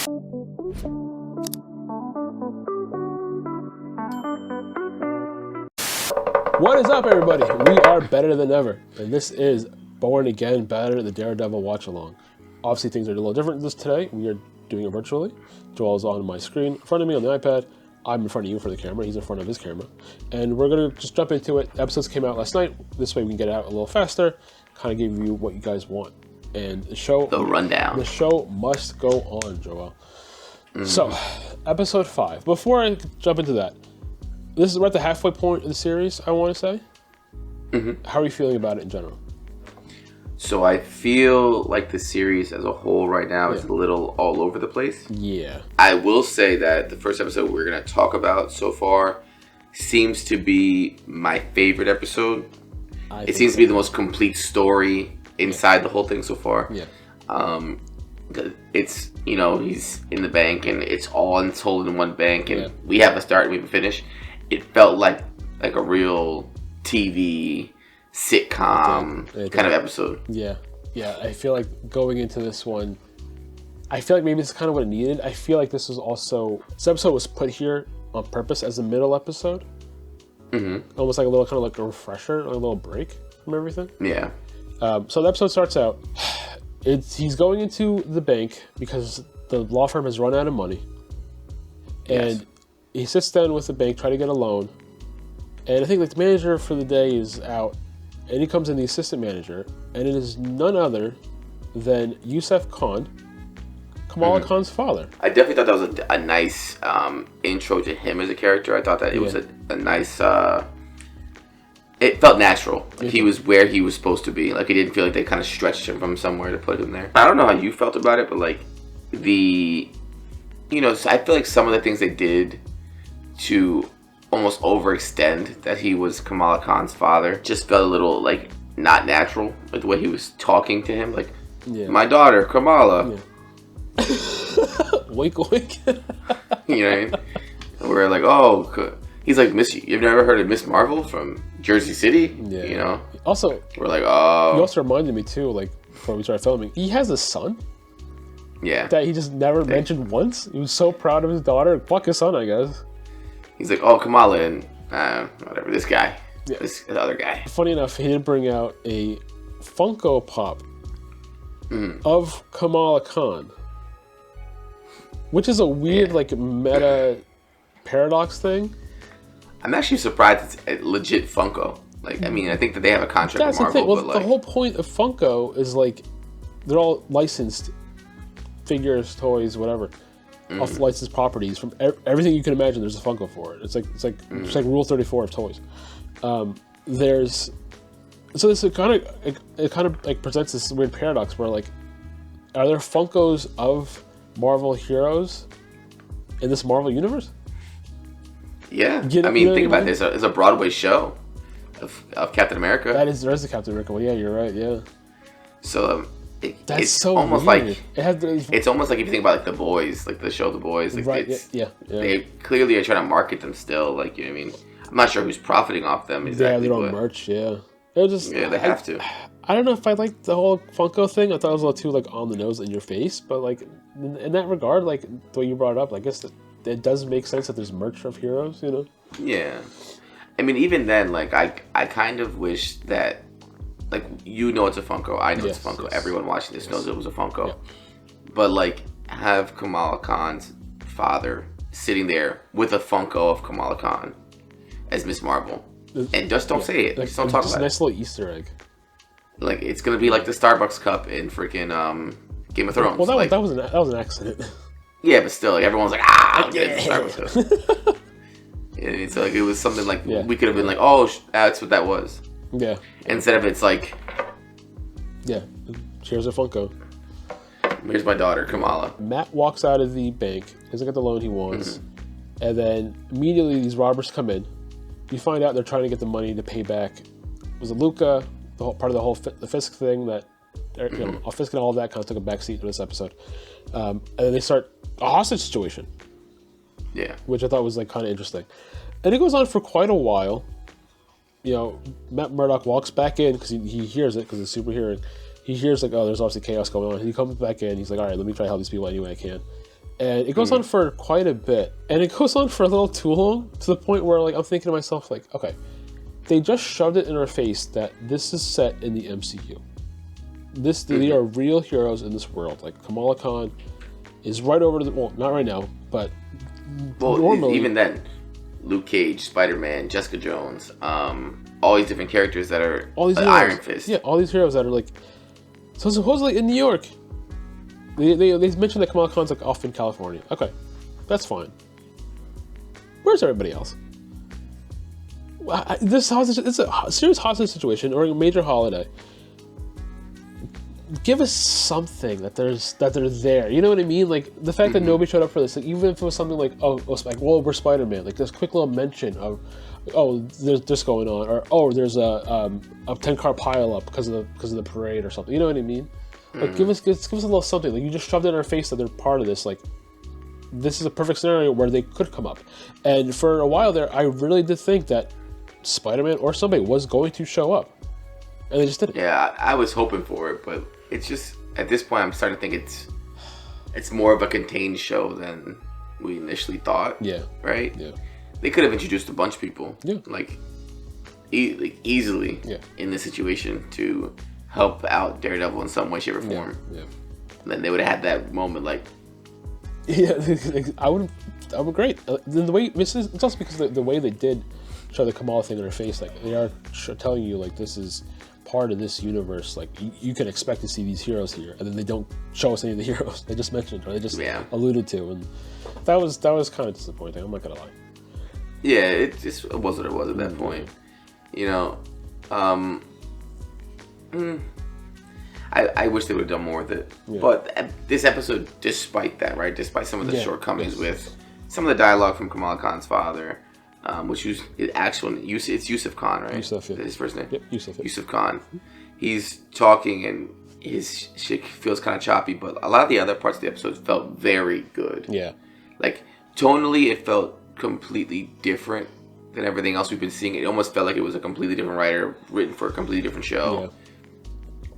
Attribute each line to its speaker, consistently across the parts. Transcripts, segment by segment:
Speaker 1: What is up, everybody? We are better than ever, and this is Born Again Better, the Daredevil watch along. Obviously, things are a little different this today. We are doing it virtually. Joel is on my screen in front of me on the iPad. I'm in front of you for the camera. He's in front of his camera, and we're gonna just jump into it. Episodes came out last night. This way, we can get it out a little faster. Kind of give you what you guys want, and the show.
Speaker 2: The rundown.
Speaker 1: The show must go on, Joel. So, episode 5. Before I jump into that. We're at the halfway point of the series, I want to say. How are you feeling about it in general?
Speaker 2: So I feel like the series as a whole right now is a little all over the place.
Speaker 1: Yeah.
Speaker 2: I will say that the first episode we're going to talk about so far seems to be my favorite episode. It seems to be the most complete story inside the whole thing so far.
Speaker 1: Yeah.
Speaker 2: It's, he's in the bank and it's all untold in one bank and we have a start and we have a finish. It felt like a real TV sitcom kind of episode. Yeah.
Speaker 1: I feel like going into this one, I feel like maybe this is kind of what it needed. I feel like this episode was put here on purpose as a middle episode. Almost like a little kind of like a refresher, like a little break from everything.
Speaker 2: Yeah.
Speaker 1: So the episode starts out. He's going into the bank because the law firm has run out of money. And he sits down with the bank, trying to get a loan. And I think like the manager for the day is out. And he comes in, the assistant manager. And it is none other than Yusuf Khan, Kamala Khan's father. I
Speaker 2: definitely thought that was a nice intro to him as a character. I thought that it was a nice... it felt natural. Like he was where he was supposed to be. Like it didn't feel like they kind of stretched him from somewhere to put him there. I don't know how you felt about it, but like I feel like some of the things they did to almost overextend that he was Kamala Khan's father just felt a little like not natural. Like the way he was talking to him, like my daughter Kamala.
Speaker 1: Wink, wink.
Speaker 2: You know what I mean? And we're like, he's like, you've never heard of Miss Marvel from Jersey City? Yeah.
Speaker 1: Also,
Speaker 2: we're like, oh.
Speaker 1: You also reminded me too, like before we started filming, he has a son.
Speaker 2: Yeah.
Speaker 1: That he just never mentioned once. He was so proud of his daughter. Fuck his son, I guess.
Speaker 2: He's like, oh, Kamala and whatever, this guy. Yeah. This other guy.
Speaker 1: Funny enough, he did bring out a Funko Pop of Kamala Khan. Which is a weird, like, meta paradox thing.
Speaker 2: I'm actually surprised it's a legit Funko. Like, I mean, I think that they have a contract with Marvel.
Speaker 1: Well, the whole point of Funko is, like, they're all licensed figures, toys, whatever. Off licensed properties from everything you can imagine. There's a Funko for it. It's like Rule 34 of toys. This kind of like presents this weird paradox where like, are there Funkos of Marvel heroes in this Marvel universe?
Speaker 2: Yeah, think about it. There's a Broadway show of Captain America.
Speaker 1: There is a Captain America. Well, yeah, you're right. Yeah.
Speaker 2: So.
Speaker 1: It's so almost weird.
Speaker 2: It's almost like if you think about like The Boys, like the show The Boys. Like
Speaker 1: right?
Speaker 2: They clearly are trying to market them still. Like you know what I mean. I'm not sure who's profiting off them exactly.
Speaker 1: Yeah, their own merch. Yeah.
Speaker 2: They have to.
Speaker 1: I don't know if I like the whole Funko thing. I thought it was a little too like on the nose in your face, but like in that regard, like the way you brought it up, I guess it does make sense that there's merch of heroes.
Speaker 2: Yeah. I mean, even then, like I kind of wish that. Like, it's a Funko. I know it's a Funko. Yes. Everyone watching this knows it was a Funko. Yeah. But, like, have Kamala Khan's father sitting there with a Funko of Kamala Khan as Miss Marvel. And just don't say it. Just don't talk about it.
Speaker 1: It's a nice little Easter egg.
Speaker 2: Like, it's going to be like the Starbucks cup in freaking Game of Thrones.
Speaker 1: Well, that was an accident.
Speaker 2: Yeah, but still, like, everyone's like, the Starbucks cup. And so, like, it was something like, we could have been like, oh, that's what that was.
Speaker 1: Yeah.
Speaker 2: Instead of it's like...
Speaker 1: Yeah. Here's a Funko.
Speaker 2: Here's my daughter, Kamala.
Speaker 1: Matt walks out of the bank. Doesn't get the loan he wants. And then immediately these robbers come in. You find out they're trying to get the money to pay back. Was it Luca? Part of the whole the Fisk thing that... Fisk and all of that kind of took a backseat in this episode. And then they start a hostage situation.
Speaker 2: Yeah.
Speaker 1: Which I thought was like kind of interesting. And it goes on for quite a while. Matt Murdock walks back in because he hears it because it's super hearing. He hears like, oh, there's obviously chaos going on. He comes back in. He's like, all right, let me try to help these people any way I can. And it goes on for quite a bit. And it goes on for a little too long, to the point where like I'm thinking to myself, like, okay, they just shoved it in our face that this is set in the MCU. They are real heroes in this world. Like Kamala Khan is right over to the, well, not right now, but normally,
Speaker 2: even then, Luke Cage, Spider-Man, Jessica Jones, all these different characters that are
Speaker 1: all these
Speaker 2: Iron Fist.
Speaker 1: Yeah, all these heroes that are like, so supposedly in New York. They mentioned that Kamala Khan's like off in California. Okay, that's fine. Where's everybody else? This hostage, it's a serious hostage situation or a major holiday. Give us something that they're there. You know what I mean? Like the fact that nobody showed up for this. Like, even if it was something like, like, well, we're Spider-Man. Like this quick little mention of, there's this going on, or there's a 10-car pileup because of the parade or something. You know what I mean? Like give us a little something. Like you just shoved it in our face that they're part of this. Like this is a perfect scenario where they could come up. And for a while there, I really did think that Spider-Man or somebody was going to show up, and they just didn't.
Speaker 2: Yeah, I was hoping for it, but it's just at this point I'm starting to think it's more of a contained show than we initially thought.
Speaker 1: Yeah.
Speaker 2: Right.
Speaker 1: Yeah.
Speaker 2: They could have introduced a bunch of people.
Speaker 1: Yeah.
Speaker 2: Like easily.
Speaker 1: Yeah. In
Speaker 2: this situation to help out Daredevil in some way, shape, or form.
Speaker 1: Yeah.
Speaker 2: And then they would have had that moment, like.
Speaker 1: Yeah, I would great. The way it's also because the way they did show the Kamala thing in her face, like they are telling you like this is part of this universe. Like you can expect to see these heroes here, and then they don't show us any of the heroes they just mentioned or they just alluded to, and that was kind of disappointing. I'm not gonna lie.
Speaker 2: Yeah, it was what it was at that point. You know, I wish they would have done more with it. Yeah. But this episode, despite that, right, despite some of the shortcomings with some of the dialogue from Kamala Khan's father, which was it's Yusuf Khan, right?
Speaker 1: Yusuf, yeah.
Speaker 2: Is his first name?
Speaker 1: Yep, Yusuf. Yep.
Speaker 2: Yusuf Khan. He's talking and his shit feels kind of choppy, but a lot of the other parts of the episode felt very good.
Speaker 1: Yeah.
Speaker 2: Like, tonally, it felt completely different than everything else we've been seeing. It almost felt like it was a completely different writer written for a completely different show. Yeah.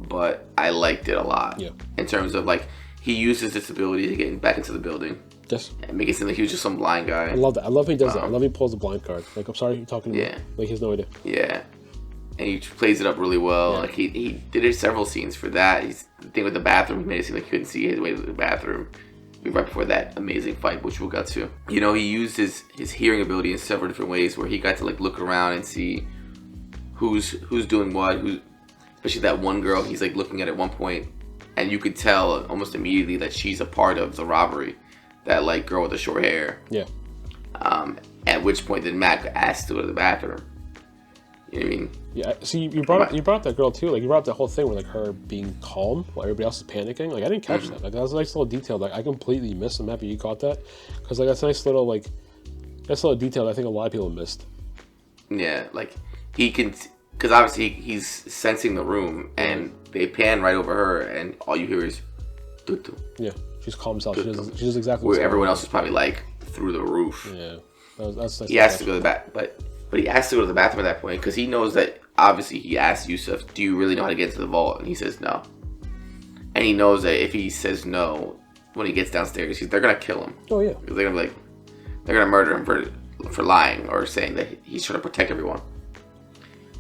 Speaker 2: But I liked it a lot. Yeah. In terms of, like, he uses this ability to get back into the building.
Speaker 1: Yes.
Speaker 2: And make it seem like he was just some blind guy.
Speaker 1: I love that. I love when he does that. I love when he pulls the blind card. Like, I'm sorry, you're talking to me. Like, he has no idea.
Speaker 2: Yeah. And he plays it up really well. Yeah. Like, he did several scenes for that. The thing with the bathroom, he made it seem like he couldn't see his way to the bathroom. Right before that amazing fight, which we'll get to. You know, he used his hearing ability in several different ways where he got to, like, look around and see who's doing what, especially that one girl he's, like, looking at one point, and you could tell almost immediately that she's a part of the robbery. That, like, girl with the short hair.
Speaker 1: Yeah.
Speaker 2: At which point then Matt asked to go to the bathroom. You know what I mean?
Speaker 1: Yeah. See, you brought up that girl too. Like, you brought up that whole thing where, like, her being calm while everybody else is panicking. Like, I didn't catch that. Like, that was a nice little detail. Like, I completely missed. I'm happy you caught that because, like, that's a nice little detail that I think a lot of people missed.
Speaker 2: Yeah, like he can, because obviously he's sensing the room, and they pan right over her, and all you hear is, doo-doo.
Speaker 1: Yeah, she's calm herself. She does exactly.
Speaker 2: Where everyone else is probably like through the roof.
Speaker 1: Yeah, that's nice.
Speaker 2: He has to go to the back, but he has to go to the bathroom at that point because he knows that. Obviously, he asks Yusuf, "Do you really know how to get into the vault?" And he says no. And he knows that if he says no, when he gets downstairs, they're gonna kill him.
Speaker 1: Oh yeah.
Speaker 2: They're gonna murder him for lying or saying that he's trying to protect everyone.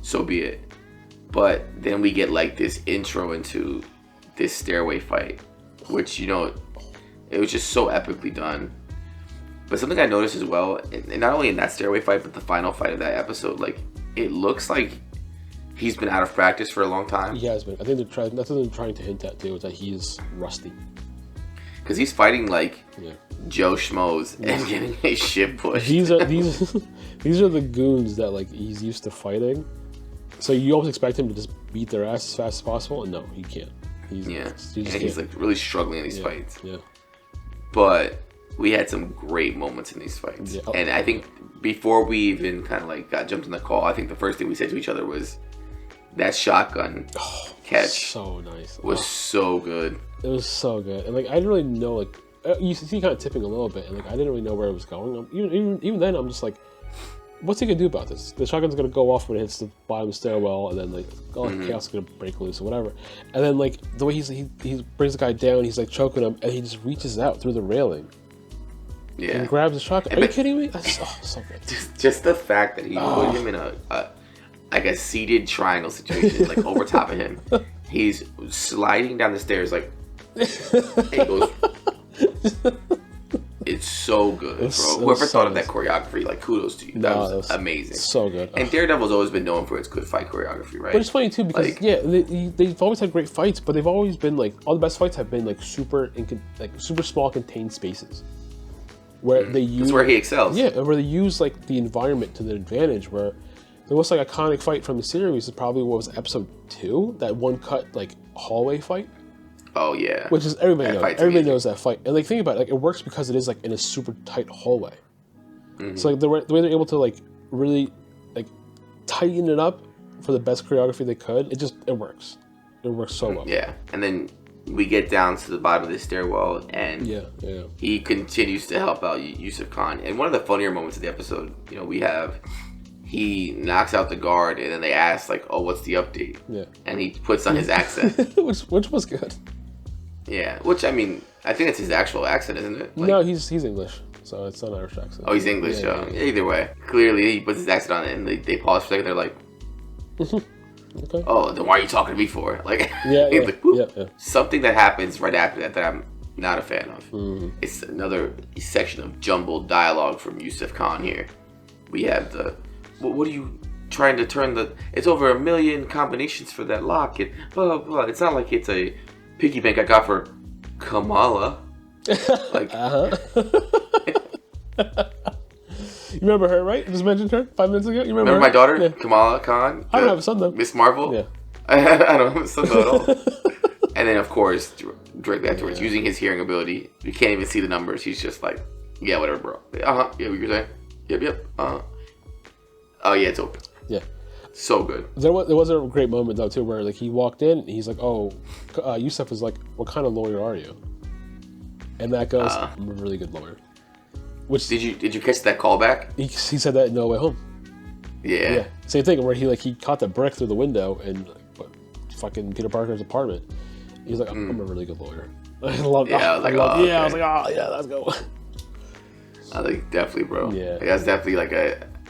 Speaker 2: So be it. But then we get like this intro into this stairway fight, which, you know, it was just so epically done. But something I noticed as well, and not only in that stairway fight, but the final fight of that episode, like, it looks like he's been out of practice for a long time.
Speaker 1: He has been. I think that's what they're trying to hint at too, is that he's rusty.
Speaker 2: Because he's fighting like Joe Schmoes and getting his shit pushed.
Speaker 1: These are the goons that, like, he's used to fighting. So you almost expect him to just beat their ass as fast as possible, and no, he can't. He's like really struggling in these fights. Yeah.
Speaker 2: But we had some great moments in these fights. Yeah. And I think before we even kind of like got jumped in the call, I think the first thing we said to each other was that shotgun catch.
Speaker 1: So nice.
Speaker 2: Was so good.
Speaker 1: It was so good. And like, I didn't really know, like, you see kind of tipping a little bit, and like, I didn't really know where it was going. Even then, I'm just like, what's he gonna do about this? The shotgun's gonna go off when it hits the bottom stairwell, and then like all the chaos is gonna break loose or whatever. And then like the way he brings the guy down, he's like choking him, and he just reaches out through the railing
Speaker 2: Yeah.
Speaker 1: And grabs the shotgun. Are you kidding me? That's so good.
Speaker 2: Just the fact that he put him in a seated triangle situation, like over top of him. He's sliding down the stairs, like, and he goes. It's so good, bro. Whoever thought of that choreography, like, kudos to you. That was amazing.
Speaker 1: So good.
Speaker 2: And Daredevil's always been known for its good fight choreography, right?
Speaker 1: But it's funny too because they've always had great fights, but they've always been like all the best fights have been like super small contained spaces where they use.
Speaker 2: That's where he excels.
Speaker 1: Yeah, where they use like the environment to their advantage. Where the most like iconic fight from the series is probably what was episode 2, that one cut like hallway fight.
Speaker 2: Oh yeah,
Speaker 1: which is everybody knows. Everybody knows that fight, and like think about it, like it works because it is like in a super tight hallway. So like the way they're able to like really like tighten it up for the best choreography they could, it works. It works so well.
Speaker 2: Yeah, and then we get down to the bottom of the stairwell, and he continues to help out Yusuf Khan. And one of the funnier moments of the episode, you know, he knocks out the guard, and then they ask like, "Oh, what's the update?" Yeah, and he puts on his accent,
Speaker 1: which was good.
Speaker 2: Yeah, which I mean, I think it's his actual accent, isn't it?
Speaker 1: Like, no, he's English, so it's not an Irish accent.
Speaker 2: Oh, he's English. Yeah. Either way, clearly he puts his accent on it, and they pause for a second. They're like, "Okay. Oh, then why are you talking to me for?" Like, like, something that happens right after that I'm not a fan of. It's another section of jumbled dialogue from Yusuf Khan here. We have what are you trying to turn it's over 1 million combinations for that lock, and blah blah blah. It's not like it's a piggy bank I got for Kamala. Like,
Speaker 1: you remember her, right? I just mentioned her 5 minutes ago. You remember
Speaker 2: my daughter, Kamala Khan?
Speaker 1: I don't have a son though.
Speaker 2: Miss Marvel?
Speaker 1: Yeah.
Speaker 2: I don't have a son though at all. And then, of course, directly afterwards, using his hearing ability, you can't even see the numbers. He's just like, yeah, whatever, bro. Yeah, what you're saying? Yep. Oh, yeah, it's open.
Speaker 1: Yeah.
Speaker 2: So good.
Speaker 1: There was a great moment though too, where like he walked in, and he's like, "Oh," Yusuf is like, "What kind of lawyer are you?" And that goes, "I'm a really good lawyer." Which
Speaker 2: did you catch that callback?
Speaker 1: He said that in No Way Home.
Speaker 2: Yeah.
Speaker 1: Same thing where he caught the brick through the window in fucking Peter Parker's apartment. He's like, "I'm a really good lawyer." I love. Yeah, I was like, "Oh yeah, let's go."
Speaker 2: I think definitely, bro. Yeah, that's definitely like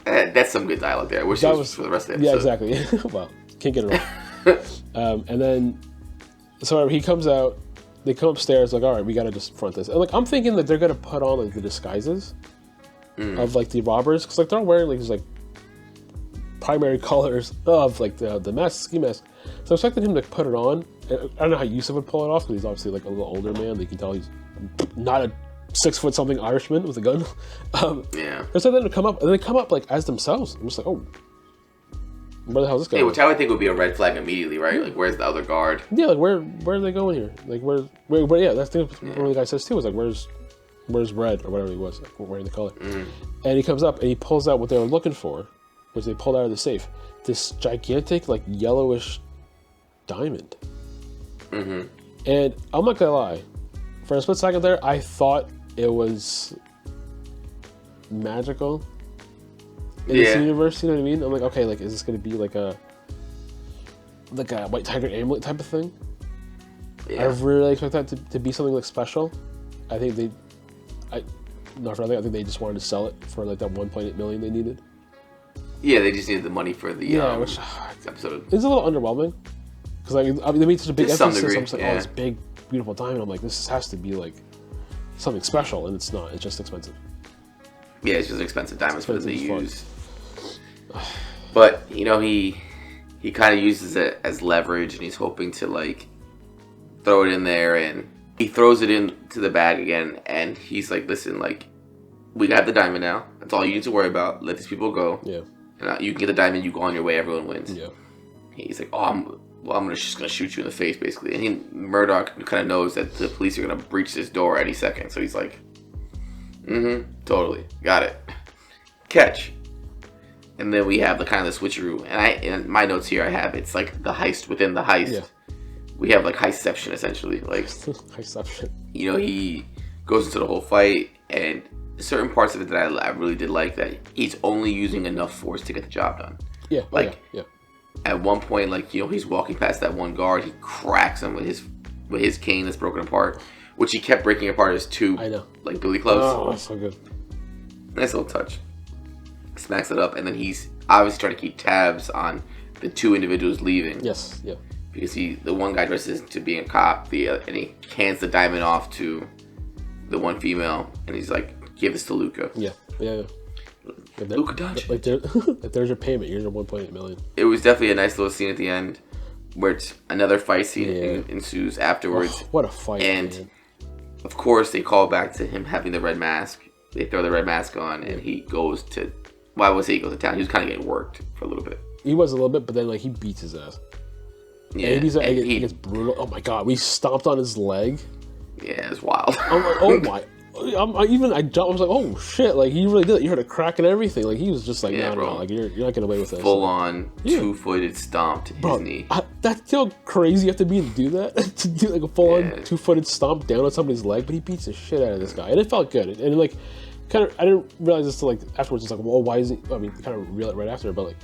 Speaker 2: that's some good dialogue there. I wish
Speaker 1: that
Speaker 2: was for the rest of the
Speaker 1: episode. Yeah, exactly. Well, can't get it wrong. And then, so he comes out. They come upstairs, like, all right, we gotta just front this. And like, I'm thinking that they're gonna put on like the disguises of like the robbers, because like they're all wearing like these like primary colors of like the mask, ski mask. So I expected him to put it on. I don't know how Yusuf would pull it off, because he's obviously like a little older man. You can tell he's not a 6 foot something Irishman with a gun. So then they come up, and they come up like as themselves. I'm just like, oh, where the hell is this guy?
Speaker 2: Yeah, which I would think would be a red flag immediately, right? Like, where's the other guard?
Speaker 1: Yeah, like where are they going here? Like where yeah, that's the thing one of the guys says too, is like where's Red or whatever he was, like, wearing the color. And he comes up and he pulls out what they were looking for, which they pulled out of the safe. This gigantic like yellowish diamond. And I'm not gonna lie, for a split second there, I thought it was magical in this universe, you know what I mean? I'm like, okay, like, is this gonna be like a white tiger amulet type of thing? I really expect that to be something like special. I think I think they just wanted to sell it for like that 1.8 million they needed.
Speaker 2: Yeah, they just needed the money for the
Speaker 1: which
Speaker 2: episode.
Speaker 1: It's a little underwhelming, because like they made such a big emphasis. I'm just like, oh, this big, beautiful diamond. I'm like, this has to be like something special, and it's not. It's just expensive.
Speaker 2: Yeah, it's just expensive diamonds for them to use. But you know, he kind of uses it as leverage, and he's hoping to like throw it in there, and he throws it into the bag again, and he's like, "Listen, like, we got the diamond now. That's all you need to worry about. Let these people go. Yeah, and you can get the diamond. You go on your way. Everyone wins." Yeah. He's like, "Oh, I'm just gonna shoot you in the face, basically." And Murdock kind of knows that the police are gonna breach this door any second, so he's like, totally, got it, catch." And then we have the kind of the switcheroo, and in my notes here I have it's like the heist within the heist. Yeah. We have like heistception essentially, like
Speaker 1: heistception.
Speaker 2: You know, he goes into the whole fight, and certain parts of it that I really did like, that he's only using enough force to get the job done. Yeah, like at one point, like, you know, he's walking past that one guard, he cracks him with his cane that's broken apart. which he kept breaking apart as two, like billy clubs.
Speaker 1: Oh, that's so good.
Speaker 2: Nice little touch. Smacks it up, and then he's obviously trying to keep tabs on the two individuals leaving.
Speaker 1: Yes, yeah.
Speaker 2: Because the one guy dresses to being a cop, and he hands the diamond off to the one female, and he's like, "Give this to Luca."
Speaker 1: Yeah.
Speaker 2: Luca Doncic.
Speaker 1: Like there's your payment. Here's your 1.8 million.
Speaker 2: It was definitely a nice little scene at the end, where it's another fight scene ensues afterwards.
Speaker 1: Oh, what a fight!
Speaker 2: And
Speaker 1: man.
Speaker 2: Of course, they call back to him having the red mask. They throw the red mask on, and he goes to. Why was he goes to town? He was kind of getting worked for a little bit.
Speaker 1: He was a little bit, but then like he beats his ass.
Speaker 2: Yeah,
Speaker 1: and he gets brutal. Oh my god, we stomped on his leg.
Speaker 2: Yeah, it's wild.
Speaker 1: I'm like, oh my. I jumped. I was like, oh shit! Like he really did it. You heard a crack and everything. Like he was just like, no, like you're not getting away with this.
Speaker 2: Full on 2-footed stomp to his knee.
Speaker 1: That's how crazy you have to be to do that. To do like a full on 2-footed stomp down on somebody's leg, but he beats the shit out of this guy, and it felt good. And like, kind of, I didn't realize this till like afterwards. It's like, well, why is he? I mean, kind of real it right after, but like,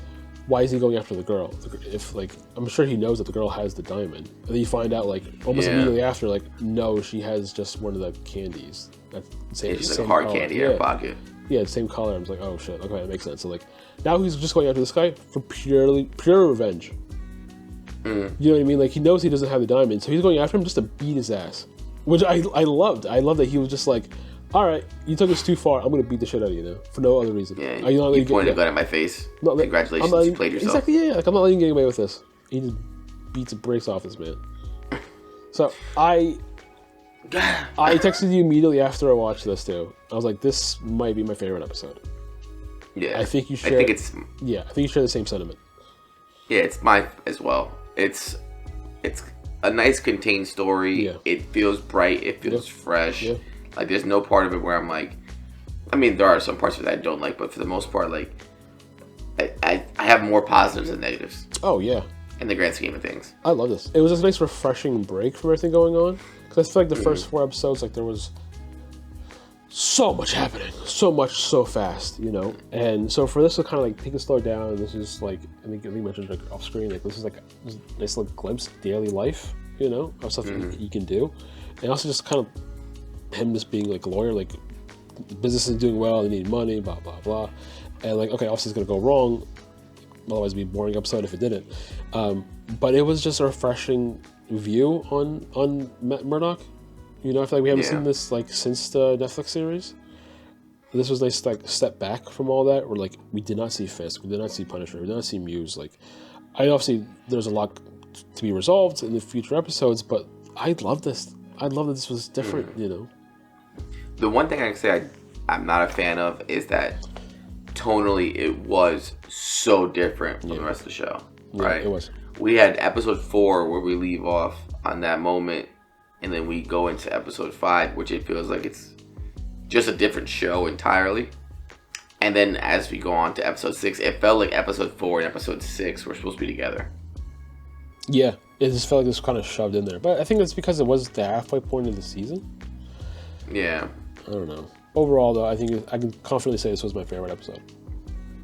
Speaker 1: why is he going after the girl? If like, I'm sure he knows that the girl has the diamond, and then you find out like almost immediately after, like, no, she has just one of the candies.
Speaker 2: She's like a hard candy in her pocket.
Speaker 1: Yeah, same color. I was like, oh shit, okay, that makes sense. So like, now he's just going after this guy for pure revenge. You know what I mean? Like he knows he doesn't have the diamond, so he's going after him just to beat his ass, which I loved. I love that he was just like, all right, you took this too far. I'm gonna beat the shit out of you now for no other reason.
Speaker 2: Yeah, you pointed a gun at my face. Congratulations, you played yourself.
Speaker 1: Exactly. Yeah, like I'm not letting you get away with this. He just beats the brakes off this man. So I texted you immediately after I watched this too. I was like, this might be my favorite episode.
Speaker 2: Yeah,
Speaker 1: I think you share. I think you share the same sentiment.
Speaker 2: Yeah, it's mine as well. It's a nice contained story. Yeah. It feels bright. It feels fresh. Yeah. Like there's no part of it where I'm like, I mean, there are some parts of it I don't like, but for the most part, like, I have more positives than negatives.
Speaker 1: Oh yeah.
Speaker 2: In the grand scheme of things,
Speaker 1: I love this. It was just a nice, refreshing break from everything going on. Because I feel like the first 4 episodes, like there was so much happening, so much, so fast, you know. And so for this to kind of like take it slow down, and this is like I think you mentioned like off screen, like this is like a nice little glimpse of daily life, you know, of stuff that you can do, and also just kind of him just being like a lawyer, like business is doing well, they need money, blah blah blah, and like okay, obviously it's gonna go wrong, otherwise it'd be a boring episode if it didn't. But it was just a refreshing view on Matt Murdock. You know, I feel like we haven't seen this like since the Netflix series. This was nice, like step back from all that. Where like we did not see Fisk, we did not see Punisher, we did not see Muse. Like, I obviously there's a lot to be resolved in the future episodes, but I love this. I love that this was different. You know,
Speaker 2: the one thing I can say I'm not a fan of is that tonally it was so different from the rest of the show. Right?
Speaker 1: It was.
Speaker 2: We had episode 4 where we leave off on that moment, and then we go into episode 5, which it feels like it's just a different show entirely. And then as we go on to episode 6, it felt like episode 4 and episode 6 were supposed to be together.
Speaker 1: Yeah, it just felt like it was kind of shoved in there. But I think it's because it was the halfway point of the season.
Speaker 2: Yeah.
Speaker 1: I don't know. Overall, though, I think I can confidently say this was my favorite episode.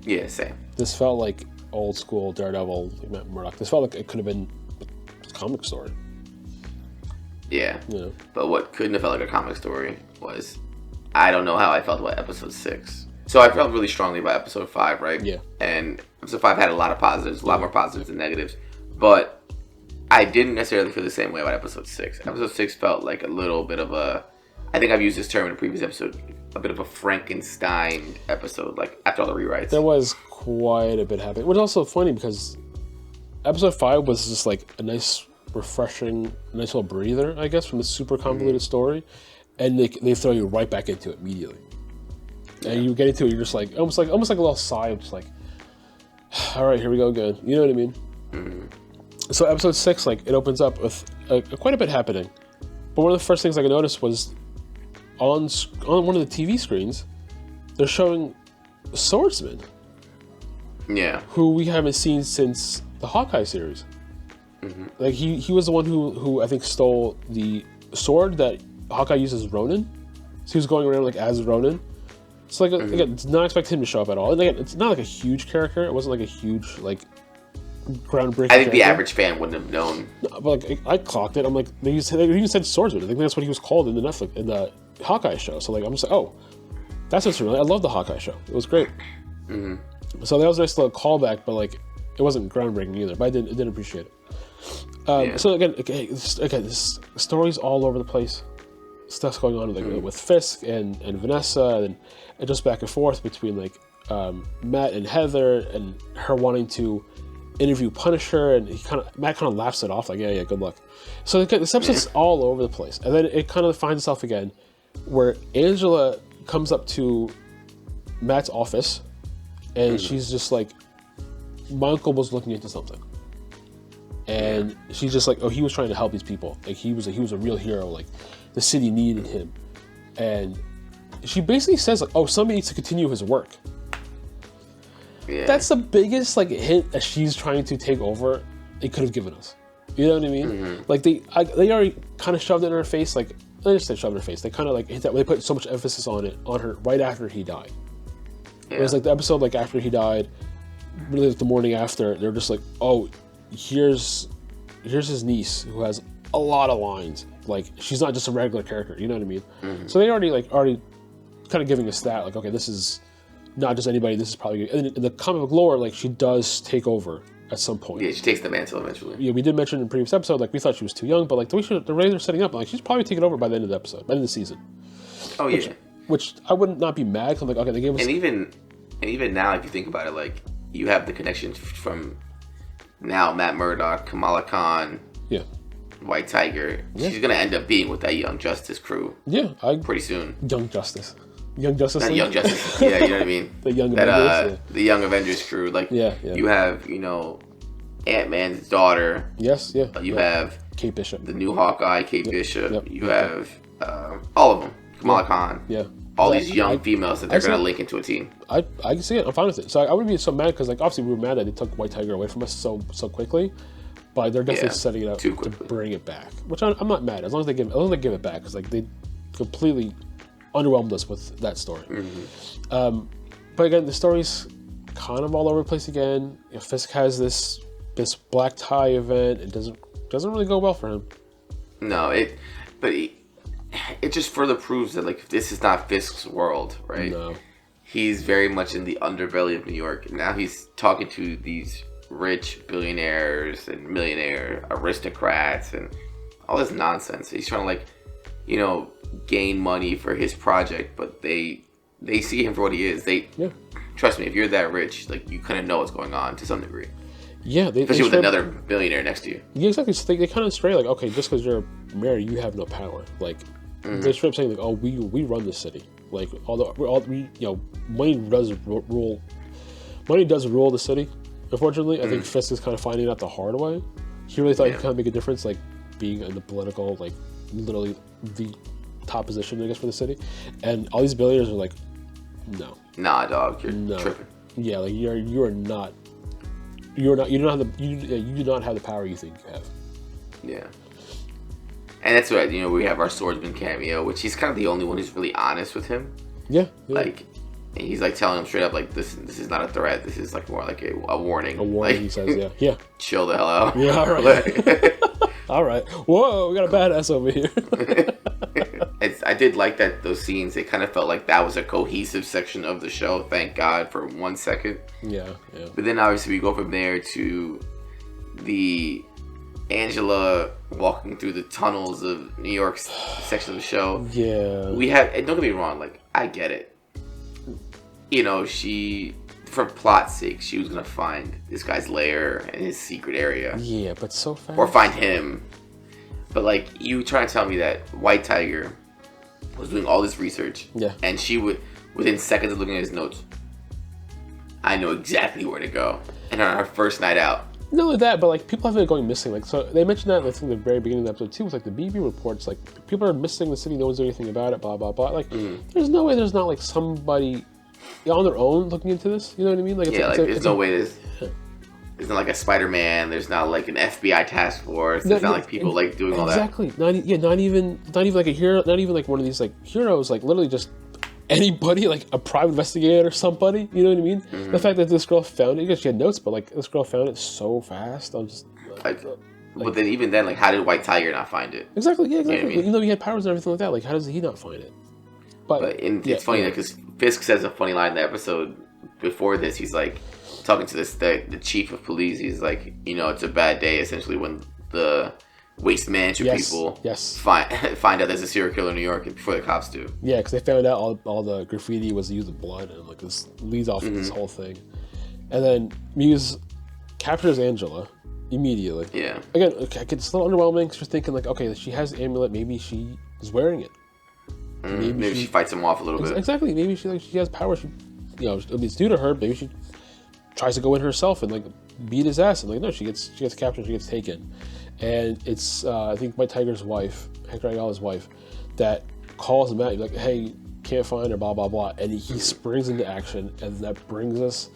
Speaker 2: Yeah, same.
Speaker 1: This felt like old school Daredevil, like Matt Murdock. This felt like it could have been a comic story.
Speaker 2: Yeah. But what couldn't have felt like a comic story was, I don't know how I felt about episode 6. So I felt really strongly about episode 5, right?
Speaker 1: Yeah.
Speaker 2: And episode 5 had a lot of positives, a lot more positives than negatives. But I didn't necessarily feel the same way about episode 6. Episode 6 felt like a little bit of a, I think I've used this term in a previous episode, a bit of a Frankenstein episode, like after all the rewrites.
Speaker 1: There was quite a bit happening. Which is also funny because episode 5 was just like a nice, refreshing, nice little breather, I guess, from the super convoluted story. And they throw you right back into it immediately. And you get into it, you're just like almost like a little sigh of just like, all right, here we go again. You know what I mean? So episode 6, like it opens up with quite a bit happening. But one of the first things I noticed was on one of the TV screens, they're showing Swordsman.
Speaker 2: Yeah.
Speaker 1: Who we haven't seen since the Hawkeye series. Like he was the one who I think stole the sword that Hawkeye uses as Ronin. So he was going around like as Ronin. So like again, did not expect him to show up at all. And again, it's not like a huge character. It wasn't like a huge like groundbreaking.
Speaker 2: I think the average fan wouldn't have known.
Speaker 1: No, but like I clocked it. I'm like, they even said swordsman. I think that's what he was called in the Hawkeye show. So like, I'm just like, oh, that's interesting. I love the Hawkeye show. It was great. Mm-hmm. So that was a nice little callback, but like, it wasn't groundbreaking either. But I didn't appreciate it. So again, this story's all over the place. Stuff's going on with Fisk and Vanessa, and just back and forth between like Matt and Heather, and her wanting to interview Punisher, and Matt kind of laughs it off like, yeah, good luck. So this episode's all over the place, and then it kind of finds itself again where Angela comes up to Matt's office, and she's just like, my uncle was looking into something, and she's just like, oh, he was trying to help these people, like he was a real hero, like the city needed him, and she basically says like, oh, somebody needs to continue his work. Yeah. That's the biggest like hint that she's trying to take over they could have given us. You know what I mean? Mm-hmm. Like they already kind of shoved it in her face. Like they just shoved it in her face. They kind of like hit that. They put so much emphasis on her right after he died. Yeah. It was like the episode like after he died, really like the morning after. They're just like, oh, here's his niece who has a lot of lines. Like she's not just a regular character. You know what I mean? Mm-hmm. So they already kind of giving us that like, okay, this is not just anybody. This is probably in the comic book lore. Like she does take over at some point.
Speaker 2: Yeah, she takes the mantle eventually.
Speaker 1: Yeah, we did mention in the previous episode, like we thought she was too young, but like the way they're setting up, like she's probably taking over by the end of the episode, by the end of the season.
Speaker 2: Oh yeah.
Speaker 1: Which I would not be mad. Cause I'm like, okay, they gave us.
Speaker 2: And even now, if you think about it, like you have the connections from now Matt Murdock, Kamala Khan, White Tiger. Yeah. She's gonna end up being with that Young Justice crew.
Speaker 1: Yeah,
Speaker 2: pretty soon.
Speaker 1: Young Justice. Young Justice
Speaker 2: League?
Speaker 1: Young
Speaker 2: Justice. Yeah, you know what I mean?
Speaker 1: The Young Avengers.
Speaker 2: The Young Avengers crew. Like, you have, Ant-Man's daughter.
Speaker 1: Yes, yeah.
Speaker 2: You have
Speaker 1: Kate Bishop.
Speaker 2: The new Hawkeye, Kate Bishop. Yep. You have all of them. Kamala Khan.
Speaker 1: Yeah.
Speaker 2: All these young females that they're going to link into a team.
Speaker 1: I can see it. I'm fine with it. So I wouldn't be so mad because, like, obviously we were mad that they took White Tiger away from us so quickly. But they're definitely setting it up to bring it back. Which I'm not mad as long as they give it back because, like, they completely underwhelmed us with that story. Mm-hmm. But again, the story's kind of all over the place again. Fisk has this black tie event. It doesn't really go well for him.
Speaker 2: No, it just further proves that like this is not Fisk's world, right? No. He's very much in the underbelly of New York. And now he's talking to these rich billionaires and millionaire aristocrats and all this nonsense. He's trying to like, gain money for his project, but they see him for what he is. Trust me, if you're that rich, like you kind of know what's going on to some degree.
Speaker 1: Yeah,
Speaker 2: especially with another billionaire next to you.
Speaker 1: Yeah, exactly. So they kind of stray like, okay, just because you're married, you have no power. Like they're straight up saying like, oh, we run the city. Like money does rule. Money does rule the city. Unfortunately, I think Fisk is kind of finding out the hard way. He really thought he could kind of make a difference, like being in the political, like literally the top position, I guess, for the city, and all these billionaires are like, no,
Speaker 2: nah, dog, you're tripping.
Speaker 1: Yeah, like you do not have the power you think you have.
Speaker 2: Yeah, and that's what we have our swordsman cameo, which he's kind of the only one who's really honest with him.
Speaker 1: Yeah.
Speaker 2: Like he's like telling him straight up, like this is not a threat. This is like more like a warning.
Speaker 1: A warning,
Speaker 2: like,
Speaker 1: he says. Yeah.
Speaker 2: Chill the hell out.
Speaker 1: Yeah, all right. All right. Whoa, we got a badass over here.
Speaker 2: I did like that those scenes. It kind of felt like that was a cohesive section of the show. Thank God for 1 second.
Speaker 1: Yeah.
Speaker 2: But then obviously we go from there to the Angela walking through the tunnels of New York's section of the show.
Speaker 1: Yeah.
Speaker 2: We have. And don't get me wrong. Like I get it. She, for plot's sake, she was gonna find this guy's lair and his secret area.
Speaker 1: Yeah, but so fast.
Speaker 2: Or find him. But like you trying to tell me that White Tiger was doing all this research.
Speaker 1: Yeah.
Speaker 2: And she would, within seconds of looking at his notes, I know exactly where to go. And on our first night out.
Speaker 1: Not only that, but like people have been going missing. Like so, they mentioned that I think in the very beginning of the episode too. With like the BB reports, like people are missing the city. No one's doing anything about it. Blah blah blah. Like there's no way there's not like somebody on their own looking into this. You know what I mean? Like
Speaker 2: there's no way there's not like a Spider-Man. There's not like an FBI task force. There's not like people like doing all that.
Speaker 1: Exactly. Not even like a hero. Not even like one of these like heroes. Like literally just anybody, like a private investigator or somebody. You know what I mean?
Speaker 2: Mm-hmm.
Speaker 1: The fact that this girl found it, because she had notes, but like this girl found it so fast. I'm just
Speaker 2: but then even then, like, how did White Tiger not find it?
Speaker 1: Exactly. Yeah. Exactly.
Speaker 2: You know what I mean?
Speaker 1: Even though he had powers and everything like that, like how does he not find it? But
Speaker 2: it's funny because Fisk says a funny line in the episode before this. He's like talking to the chief of police. He's like, it's a bad day essentially when the waste management people find out there's a serial killer in New York before the cops do.
Speaker 1: Yeah, because they found out all the graffiti was used of blood, and like this leads off of this whole thing. And then Muse captures Angela immediately.
Speaker 2: Yeah.
Speaker 1: Again, it's a little underwhelming because you're thinking like, okay, she has the amulet, maybe she is wearing it.
Speaker 2: Maybe she fights him off a little bit.
Speaker 1: Exactly. Maybe she has power. She, it's due to her. Maybe she tries to go in herself and like beat his ass. And like, no, she gets captured. She gets taken. And it's I think White Tiger's wife, Hector Ayala's wife, that calls him out. Like, hey, can't find her. Blah blah blah. And he springs into action. And that brings us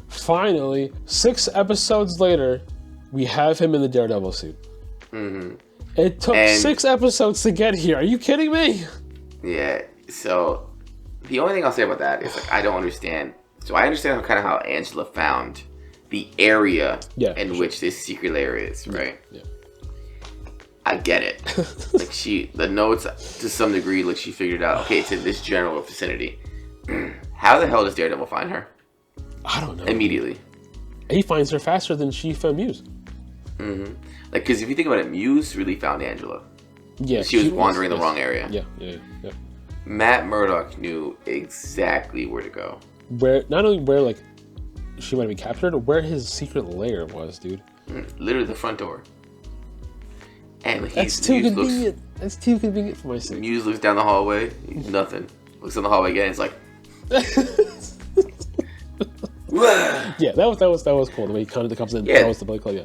Speaker 1: finally 6 episodes later. We have him in the Daredevil suit. Mm-hmm. It took 6 episodes to get here. Are you kidding me?
Speaker 2: Yeah, so the only thing I'll say about that is like I don't understand. So I understand how Angela found the area in which this secret lair is, right? Yeah. I get it. Like the notes to some degree, like she figured out, okay, it's in this general vicinity. How the hell does Daredevil find her?
Speaker 1: I don't know.
Speaker 2: Immediately.
Speaker 1: He finds her faster than she found Muse.
Speaker 2: Mm-hmm. Like, because if you think about it, Muse really found Angela.
Speaker 1: Yeah,
Speaker 2: she was wandering the wrong area.
Speaker 1: Yeah.
Speaker 2: Matt Murdock knew exactly where to go.
Speaker 1: Not only where like she might be captured, where his secret lair was, dude.
Speaker 2: Literally the front door. And
Speaker 1: that's too convenient. That's too convenient for my sake.
Speaker 2: Muse looks down the hallway, nothing. Looks in the hallway again. It's like,
Speaker 1: yeah, that was cool. The way he kind of comes in, and throws the blade club. Yeah.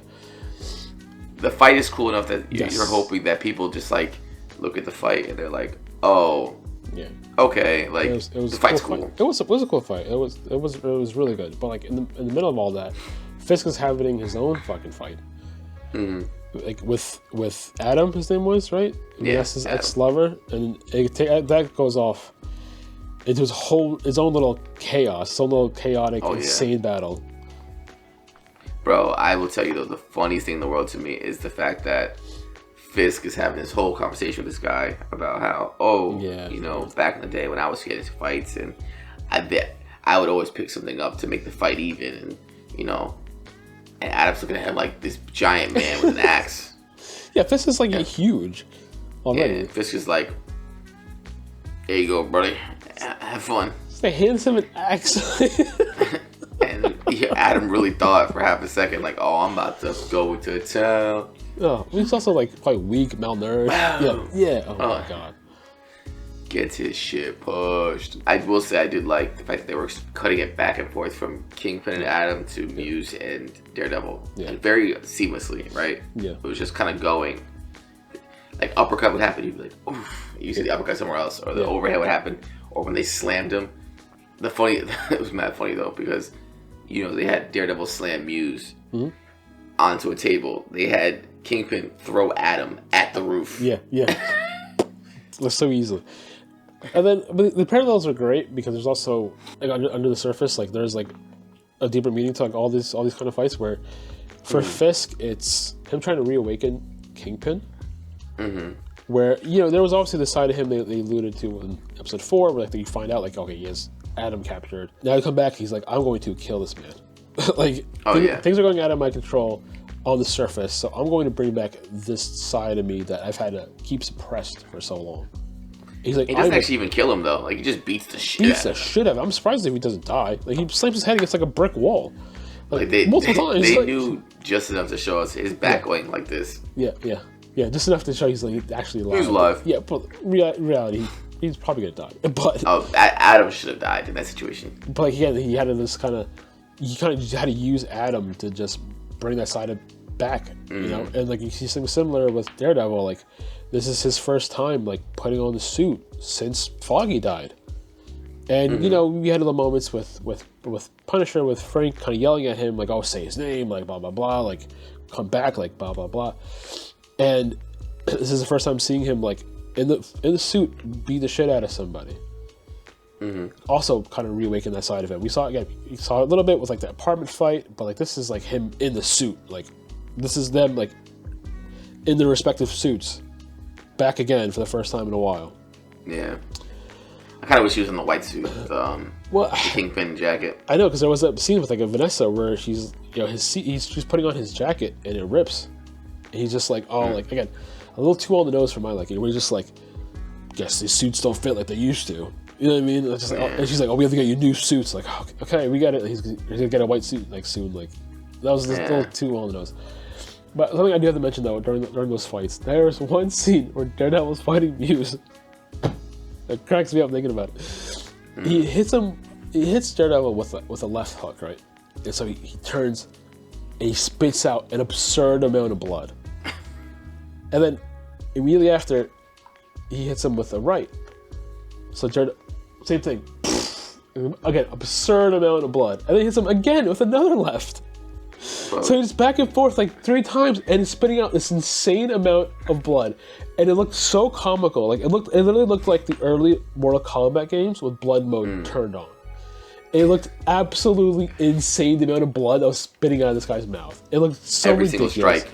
Speaker 2: The fight is cool enough that you're hoping that people just like look at the fight and they're like, oh, yeah, okay, like it was the fight's cool.
Speaker 1: It was a cool fight. It was really good. But like in the middle of all that, Fisk is having his own fucking fight. Mm-hmm. Like with Adam, his name was, right? Yeah, that's his ex-lover, and that goes off into his own little chaos, some little chaotic, insane battle.
Speaker 2: Bro, I will tell you though, the funniest thing in the world to me is the fact that Fisk is having this whole conversation with this guy about how, back in the day when I was getting into fights, and I bet I would always pick something up to make the fight even, and Adam's looking at him like this giant man with an axe.
Speaker 1: Yeah, Fisk is like huge already.
Speaker 2: Yeah, Fisk is like, there you go, buddy, have fun.
Speaker 1: They hands him an axe.
Speaker 2: And Adam really thought for half a second, like, oh, I'm about to go to town.
Speaker 1: Oh, he's also like quite weak, malnourished.
Speaker 2: Wow.
Speaker 1: Yeah. Oh my god.
Speaker 2: Gets his shit pushed. I will say I did like the fact that they were cutting it back and forth from Kingpin and Adam to Muse and Daredevil. Yeah. And very seamlessly, right? Yeah. It was just kind of going. Like uppercut would happen, you'd be like, oof. You see the uppercut somewhere else, or the overhead would happen, or when they slammed him. It was mad funny though, because they had Daredevil slam Muse onto a table. They had Kingpin throw Adam at the roof. Yeah.
Speaker 1: So easily. And then but the parallels are great because there's also like under the surface, like there's like a deeper meaning to like all these kind of fights where for Fisk it's him trying to reawaken Kingpin. Mm-hmm. Where there was obviously the side of him they alluded to in episode 4 where like you find out like, okay, he has Adam captured. Now I come back, he's like, I'm going to kill this man. Like things are going out of my control on the surface, so I'm going to bring back this side of me that I've had to keep suppressed for so long. He's like,
Speaker 2: he doesn't actually even kill him though. Like he just beats the shit out of him. I'm surprised if he doesn't die. Like he slams his head against like a brick wall, like multiple times. They knew just enough to show us his back going like this.
Speaker 1: Yeah, just enough to show he's like actually alive.
Speaker 2: He's alive.
Speaker 1: Yeah, but reality, he's probably gonna die. But
Speaker 2: Adam should have died in that situation.
Speaker 1: But like again, he had to use Adam to just bring that side back, and like you see something similar with Daredevil. Like this is his first time like putting on the suit since Foggy died, and we had the moments with Punisher, with Frank kind of yelling at him like, "Oh, say his name," like blah blah blah, like come back, like blah blah blah, and this is the first time seeing him like in the suit beat the shit out of somebody. also kind of reawakened that side of him. We saw a little bit with like the apartment fight, but like this is like him in the suit. Like this is them like in their respective suits, back again for the first time in a while.
Speaker 2: Yeah. I kind of wish he was in the white suit, the Kingpin jacket.
Speaker 1: I know, because there was that scene with like a Vanessa where she's, she's putting on his jacket and it rips, and he's just like, like again, a little too on the nose for my liking. Where he's just like, guess these suits don't fit like they used to. You know what I mean? It's just like, and she's like, we have to get you new suits. Like, okay, we got it. He's gonna get a white suit like soon. Like, that was just a little too on the nose. But something I do have to mention though, during those fights, there was one scene where Daredevil was fighting Muse. It cracks me up thinking about it. He hits Daredevil with a left hook, right? And so he turns and he spits out an absurd amount of blood. And then immediately after, he hits him with a right. So same thing. Again, absurd amount of blood. And then he hits him again with another left. So he's back and forth like 3 times, and he's spitting out this insane amount of blood, and it looked so comical. Like it literally looked like the early Mortal Kombat games with blood mode turned on. It looked absolutely insane, the amount of blood that was spitting out of this guy's mouth. It looked so ridiculous. Strike.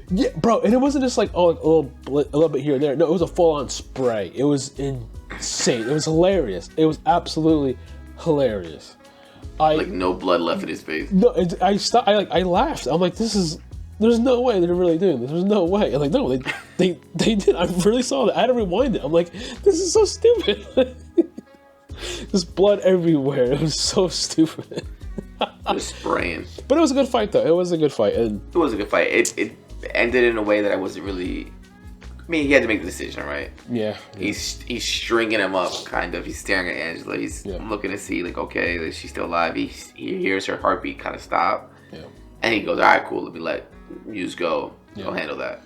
Speaker 1: Yeah, bro, and it wasn't just like a little bit here and there. No, it was a full-on spray. It was insane. It was hilarious. It was absolutely hilarious.
Speaker 2: Like no blood left in his face.
Speaker 1: No, I laughed. I'm like, there's no way they're really doing this. There's no way. And like, no, they did. I really saw that. I had to rewind it. I'm like, this is so stupid. Just blood everywhere. It was so stupid.
Speaker 2: Just spraying.
Speaker 1: But it was a good fight, though. It was a good fight. And
Speaker 2: it was a good fight. It ended in a way that I wasn't really. I mean, he had to make the decision, right?
Speaker 1: Yeah.
Speaker 2: He's stringing him up, kind of. He's staring at Angela. He's looking to see, like, okay, is she still alive? He hears her heartbeat kind of stop.
Speaker 1: Yeah.
Speaker 2: And he goes, all right, cool. Let me let Muse go. I'll handle that.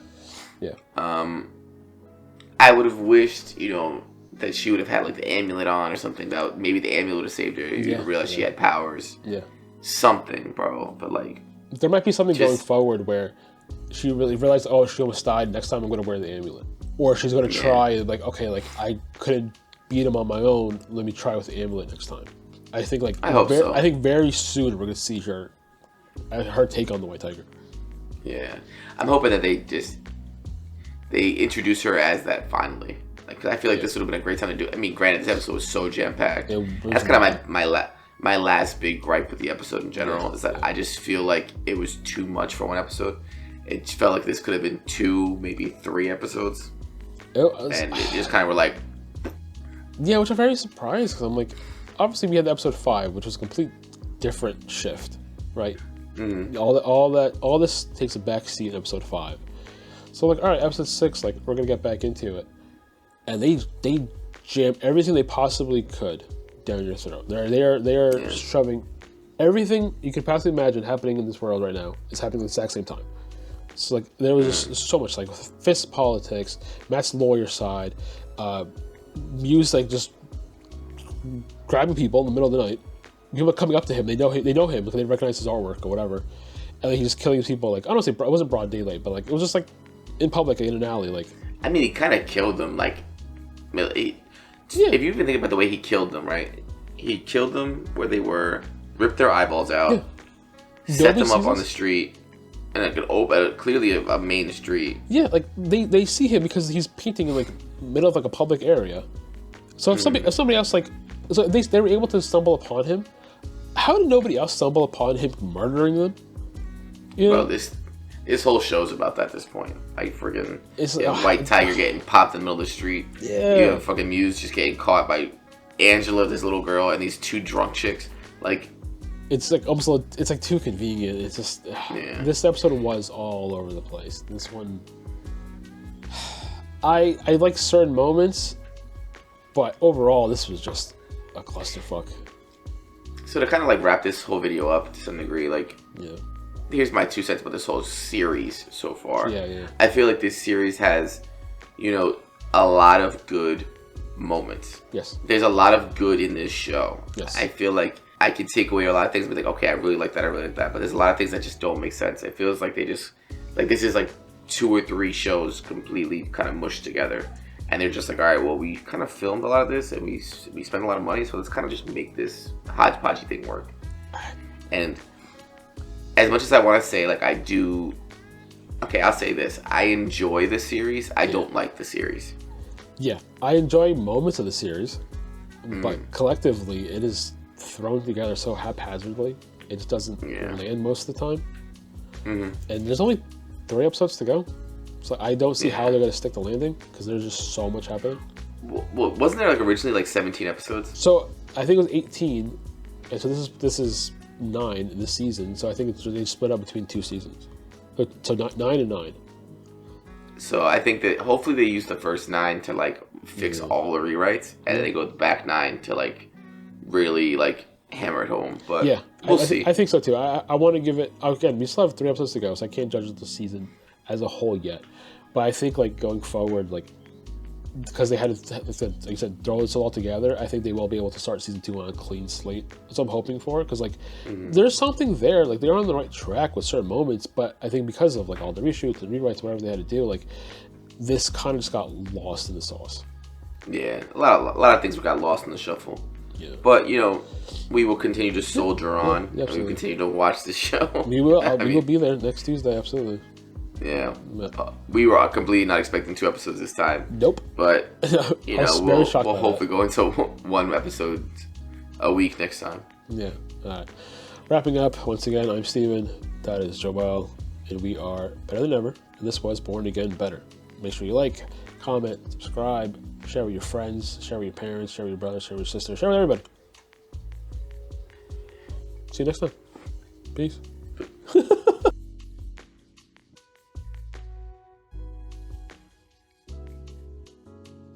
Speaker 1: Yeah.
Speaker 2: I would have wished, that she would have had, like, the amulet on or something. That maybe the amulet would have saved her. You realize she had powers.
Speaker 1: Yeah.
Speaker 2: Something, bro. But, like...
Speaker 1: There might be something going forward where... she really realized, she almost died. Next time I'm going to wear the amulet. Or she's going to try, like, okay, like, I couldn't beat him on my own. Let me try with the amulet next time. I think, like, I think very soon we're going to see her take on the White Tiger.
Speaker 2: Yeah. I'm hoping that they introduce her as that finally. Like, 'cause I feel like this would have been a great time to do it. I mean, granted, this episode was so jam-packed. That's kind of my last big gripe with the episode in general, is that I just feel like it was too much for one episode. It felt like this could have been 2, maybe 3 episodes. And it just kind of were like...
Speaker 1: Yeah, which I'm very surprised, because I'm like... Obviously, we had the episode 5, which was a complete different shift, right? Mm-hmm. All this takes a backseat in episode 5. So, like, all right, episode 6, like, we're going to get back into it. And they jammed everything they possibly could down your throat. They are shoving everything you could possibly imagine happening in this world right now is happening at the exact same time. So like there was just so much like fist politics, Matt's lawyer side, Muse like just grabbing people in the middle of the night, people coming up to him, they know him because they recognize his artwork or whatever, and then he's just killing people. Like I don't say it wasn't broad daylight, but like it was just like in public in an alley. Like
Speaker 2: I mean, he kind of killed them. Like if you even think about the way he killed them, right? He killed them where they were, ripped their eyeballs out, set them up on the street. And like clearly a main street. Yeah, like they see him because he's painting in like middle of like a public area. So if somebody else like, so they were able to stumble upon him. How did nobody else stumble upon him murdering them? Well, this whole show's about that at this point. Like friggin' White Tiger getting popped in the middle of the street. Yeah. You have fucking Muse just getting caught by Angela, this little girl, and these 2 drunk chicks. Like. It's like almost it's like too convenient. It's just this episode was all over the place. This one, I like certain moments, but overall this was just a clusterfuck. So to kind of like wrap this whole video up to some degree, like here's my 2 cents about this whole series so far. I feel like this series has, a lot of good moments. Yes, there's a lot of good in this show. Yes, I feel like. I can take away a lot of things and be like, okay, I really like that, I really like that. But there's a lot of things that just don't make sense. It feels like they just, like this is like 2 or 3 shows completely kind of mushed together. and they're just like, all right, well, we kind of filmed a lot of this, and we spent a lot of money, so let's kind of just make this hodgepodgey thing work. And as much as I want to say, like, I do, okay, I'll say this: I enjoy the series. I don't like the series.
Speaker 1: Yeah, I enjoy moments of the series, but collectively, it is thrown together so haphazardly. It just doesn't land most of the time. And there's only 3 episodes to go, so I don't see how they're going to stick the landing because there's just so much happening.
Speaker 2: Well, wasn't there like originally like 17 episodes?
Speaker 1: So I think it was 18, and so this is 9 this season. So I think they split up between 2 seasons. So 9 and 9.
Speaker 2: So I think that hopefully they use the first 9 to like fix all the rewrites, and then they go back 9 to like really like hammer it home. But
Speaker 1: yeah,
Speaker 2: we'll see.
Speaker 1: I think so too. I want to give it, again, we still have 3 episodes to go, so I can't judge the season as a whole yet. But I think like going forward, like because they had to, like you said, throw this all together, I think they will be able to start season 2 on a clean slate. That's what I'm hoping for, because like there's something there, like they're on the right track with certain moments, but I think because of like all the reshoots and rewrites, whatever they had to do, like this kind of just got lost in the sauce.
Speaker 2: Yeah, a lot of things got lost in the shuffle. Yeah. But you know, we will continue to soldier on, and we will continue to watch the show.
Speaker 1: We will. We will be there next Tuesday. Absolutely.
Speaker 2: Yeah, we were completely not expecting 2 episodes this time.
Speaker 1: Nope.
Speaker 2: But you know, we'll hopefully go into 1 episode a week next time.
Speaker 1: Yeah. All right. Wrapping up. Once again, I'm Steven. That is Joel, and we are better than ever. And this was Born Again Better. Make sure you like, comment, subscribe, share with your friends, share with your parents, share with your brother, share with your sister, share with everybody. See you next time. Peace.